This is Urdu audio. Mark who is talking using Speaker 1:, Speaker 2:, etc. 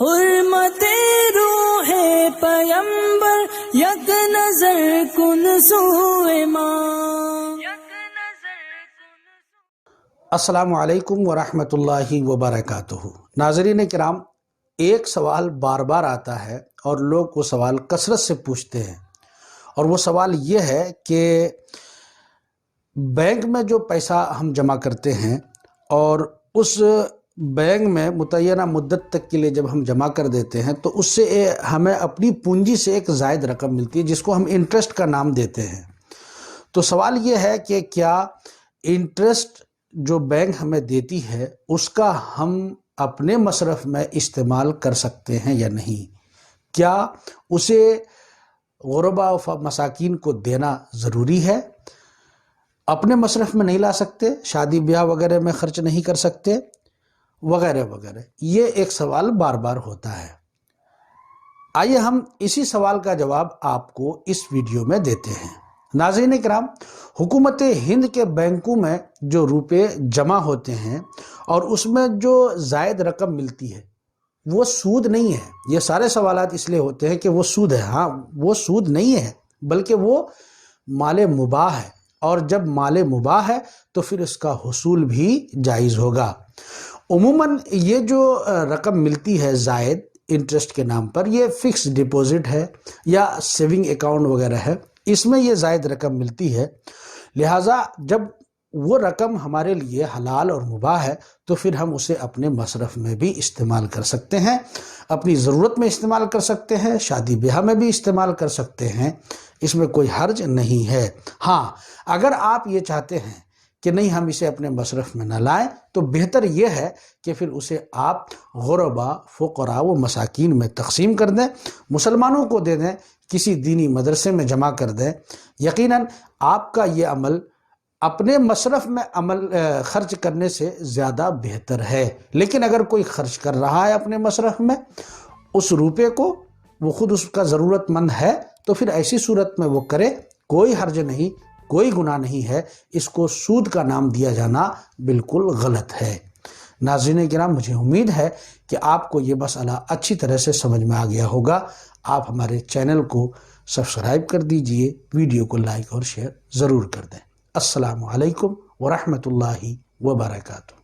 Speaker 1: حرمت روح پیمبر یک نظر کن سوئے ماں.
Speaker 2: السلام علیکم ورحمۃ اللہ وبرکاتہ. ناظرین کرام، ایک سوال بار بار آتا ہے اور لوگ وہ سوال کثرت سے پوچھتے ہیں، اور وہ سوال یہ ہے کہ بینک میں جو پیسہ ہم جمع کرتے ہیں اور اس بینک میں متعینہ مدت تک کے لیے جب ہم جمع کر دیتے ہیں تو اس سے ہمیں اپنی پونجی سے ایک زائد رقم ملتی ہے جس کو ہم انٹرسٹ کا نام دیتے ہیں. تو سوال یہ ہے کہ کیا انٹرسٹ جو بینک ہمیں دیتی ہے اس کا ہم اپنے مصرف میں استعمال کر سکتے ہیں یا نہیں؟ کیا اسے غرباء و مساکین کو دینا ضروری ہے؟ اپنے مصرف میں نہیں لا سکتے، شادی بیاہ وغیرہ میں خرچ نہیں کر سکتے، وغیرہ وغیرہ. یہ ایک سوال بار بار ہوتا ہے. آئیے ہم اسی سوال کا جواب آپ کو اس ویڈیو میں دیتے ہیں. ناظرین کرام، حکومت ہند کے بینکوں میں جو روپے جمع ہوتے ہیں اور اس میں جو زائد رقم ملتی ہے وہ سود نہیں ہے. یہ سارے سوالات اس لیے ہوتے ہیں کہ وہ سود ہے. ہاں، وہ سود نہیں ہے بلکہ وہ مال مباح ہے، اور جب مال مباح ہے تو پھر اس کا حصول بھی جائز ہوگا. عموماً یہ جو رقم ملتی ہے زائد انٹرسٹ کے نام پر، یہ فکس ڈپوزٹ ہے یا سیونگ اکاؤنٹ وغیرہ ہے، اس میں یہ زائد رقم ملتی ہے. لہٰذا جب وہ رقم ہمارے لیے حلال اور مباح ہے تو پھر ہم اسے اپنے مصرف میں بھی استعمال کر سکتے ہیں، اپنی ضرورت میں استعمال کر سکتے ہیں، شادی بیاہ میں بھی استعمال کر سکتے ہیں. اس میں کوئی حرج نہیں ہے. ہاں، اگر آپ یہ چاہتے ہیں کہ نہیں ہم اسے اپنے مصرف میں نہ لائیں تو بہتر یہ ہے کہ پھر اسے آپ غرباء، فقراء و مساکین میں تقسیم کر دیں، مسلمانوں کو دے دیں، کسی دینی مدرسے میں جمع کر دیں. یقیناً آپ کا یہ عمل اپنے مصرف میں خرچ کرنے سے زیادہ بہتر ہے. لیکن اگر کوئی خرچ کر رہا ہے اپنے مصرف میں اس روپے کو، وہ خود اس کا ضرورت مند ہے، تو پھر ایسی صورت میں وہ کرے، کوئی حرج نہیں، کوئی گناہ نہیں ہے. اس کو سود کا نام دیا جانا بالکل غلط ہے. ناظرین کرام، مجھے امید ہے کہ آپ کو یہ مسئلہ اچھی طرح سے سمجھ میں آ گیا ہوگا. آپ ہمارے چینل کو سبسکرائب کر دیجئے، ویڈیو کو لائک اور شیئر ضرور کر دیں. السلام علیکم ورحمۃ اللہ وبرکاتہ.